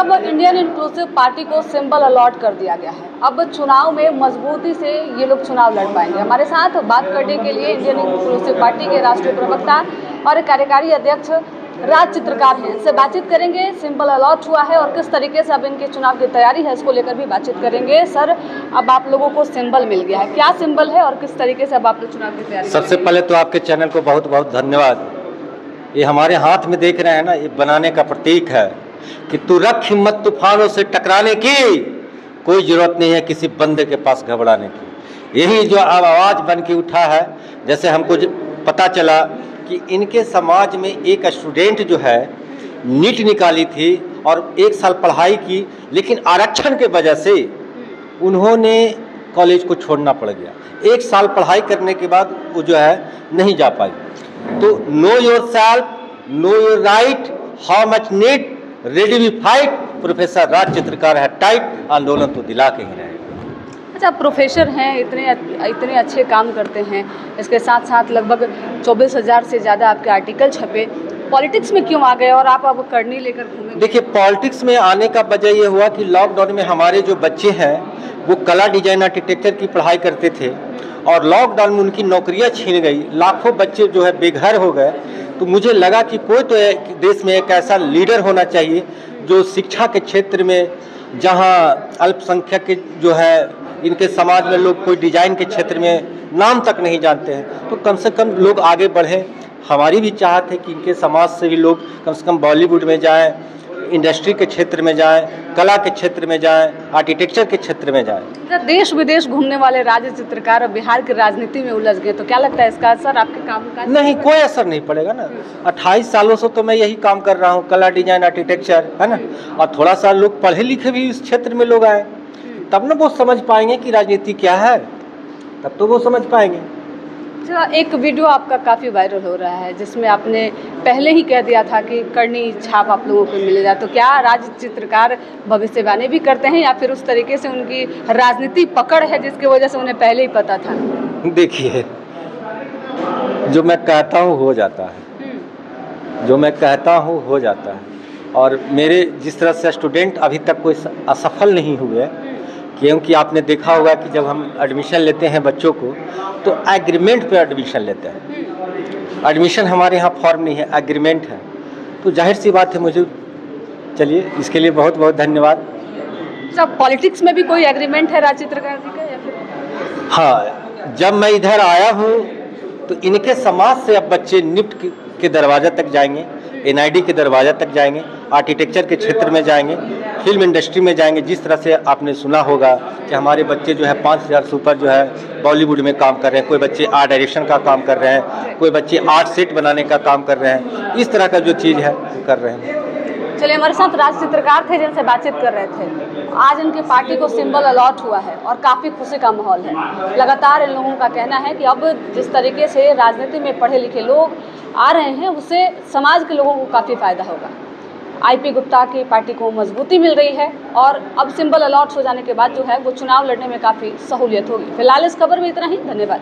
अब Indian inclusive party को symbol allot कर दिया गया है। अब चुनाव में मजबूती से ये लोग चुनाव लड़ पाएंगे। हमारे साथ बात करने के लिए इंडियन इंक्लूसिव पार्टी के राष्ट्रीय प्रवक्ता और कार्यकारी अध्यक्ष राज चित्रकार हैं। इनसे बातचीत करेंगे। सिंबल अलॉट हुआ है और किस तरीके से अब इनके चुनाव की तैयारी है, इसको लेकर भी बातचीत करेंगे। सर, अब आप लोगों को सिंबल मिल गया है, क्या सिंबल है और किस तरीके से अब आप लोग चुनाव की तैयारी? सबसे पहले तो आपके चैनल को बहुत बहुत धन्यवाद। ये हमारे हाथ में देख रहे हैं ना, ये बनाने का प्रतीक है कि तू रख हिम्मत तूफानों से टकराने की, कोई जरूरत नहीं है किसी बंदे के पास घबराने की। यही जो आवाज़ बन के उठा है। जैसे हमको पता चला कि इनके समाज में एक स्टूडेंट जो है नीट निकाली थी और 1 साल पढ़ाई की, लेकिन आरक्षण के वजह से उन्होंने कॉलेज को छोड़ना पड़ गया। 1 साल पढ़ाई करने के बाद वो जो है नहीं जा पाई। तो know yourself, know your right, how much need, ready we fight. Professor Raj Chitrakar है टाइट, आंदोलन तो दिला के ही रहेगा। अच्छा, प्रोफेसर हैं, इतने अच्छे काम करते हैं, इसके साथ साथ लगभग 24,000 से ज़्यादा आपके आर्टिकल छपे, पॉलिटिक्स में क्यों आ गए और आप अब करनी लेकर घूमे? देखिए, पॉलिटिक्स में आने का वजह ये हुआ कि लॉकडाउन में हमारे जो बच्चे हैं वो कला, डिजाइन, आर्किटेक्चर की पढ़ाई करते थे और लॉकडाउन में उनकी नौकरियां छीन गई। लाखों बच्चे जो है बेघर हो गए। तो मुझे लगा कि कोई तो देश में एक ऐसा लीडर होना चाहिए जो शिक्षा के क्षेत्र में, जहां अल्पसंख्यक के जो है इनके समाज में लोग कोई डिजाइन के क्षेत्र में नाम तक नहीं जानते हैं, तो कम से कम लोग आगे बढ़ें। हमारी भी चाहत है कि इनके समाज से भी लोग कम से कम बॉलीवुड में जाएं, इंडस्ट्री के क्षेत्र में जाएं, कला के क्षेत्र में जाएं, आर्किटेक्चर के क्षेत्र में जाएं। देश विदेश घूमने वाले राज्य चित्रकार अब बिहार की राजनीति में उलझ गए, तो क्या लगता है इसका असर आपके काम का? नहीं, कोई असर नहीं पड़ेगा ना। 28 सालों से तो मैं यही काम कर रहा हूँ, कला, डिजाइन, आर्किटेक्चर, है ना। और थोड़ा सा लोग पढ़े लिखे भी इस क्षेत्र में लोग आए, तब ना वो समझ पाएंगे कि राजनीति क्या है, तब तो वो समझ पाएंगे। एक वीडियो आपका काफ़ी वायरल हो रहा है जिसमें आपने पहले ही कह दिया था कि करनी छाप आप लोगों को मिलेगा, तो क्या राज्य चित्रकार भविष्यवाणी भी करते हैं या फिर उस तरीके से उनकी राजनीति पकड़ है जिसकी वजह से उन्हें पहले ही पता था? देखिए, जो मैं कहता हूँ हो जाता है, जो मैं कहता हूँ हो जाता है। और मेरे जिस तरह से स्टूडेंट अभी तक कोई असफल नहीं हुए, क्योंकि आपने देखा होगा कि जब हम एडमिशन लेते हैं बच्चों को तो एग्रीमेंट पे एडमिशन लेते हैं। एडमिशन हमारे यहाँ फॉर्म नहीं है, एग्रीमेंट है। तो जाहिर सी बात है, मुझे चलिए इसके लिए बहुत बहुत धन्यवाद। सब पॉलिटिक्स में भी कोई एग्रीमेंट है राज चित्रकार जी का या फिर? हाँ, जब मैं इधर आया हूँ तो इनके समाज से अब बच्चे निफ्ट के दरवाजे तक जाएंगे, NID के दरवाजे तक जाएंगे, आर्किटेक्चर के क्षेत्र में जाएंगे, फिल्म इंडस्ट्री में जाएंगे। जिस तरह से आपने सुना होगा कि हमारे बच्चे जो है 5000 से ऊपर जो है बॉलीवुड में काम कर रहे हैं, कोई बच्चे आर्ट डायरेक्शन का काम कर रहे हैं, कोई बच्चे आर्ट सेट बनाने का काम कर रहे हैं। इस तरह का जो चीज़ है वो कर रहे हैं। चलिए, हमारे साथ राज चित्रकार थे जिनसे बातचीत कर रहे थे। आज इनकी पार्टी को सिंबल अलॉट हुआ है और काफ़ी खुशी का माहौल है। लगातार इन लोगों का कहना है कि अब जिस तरीके से राजनीति में पढ़े लिखे लोग आ रहे हैं उससे समाज के लोगों को काफ़ी फायदा होगा। IP गुप्ता की पार्टी को मजबूती मिल रही है और अब सिंबल अलॉट हो जाने के बाद जो है वो चुनाव लड़ने में काफ़ी सहूलियत होगी। फिलहाल इस खबर में इतना ही, धन्यवाद।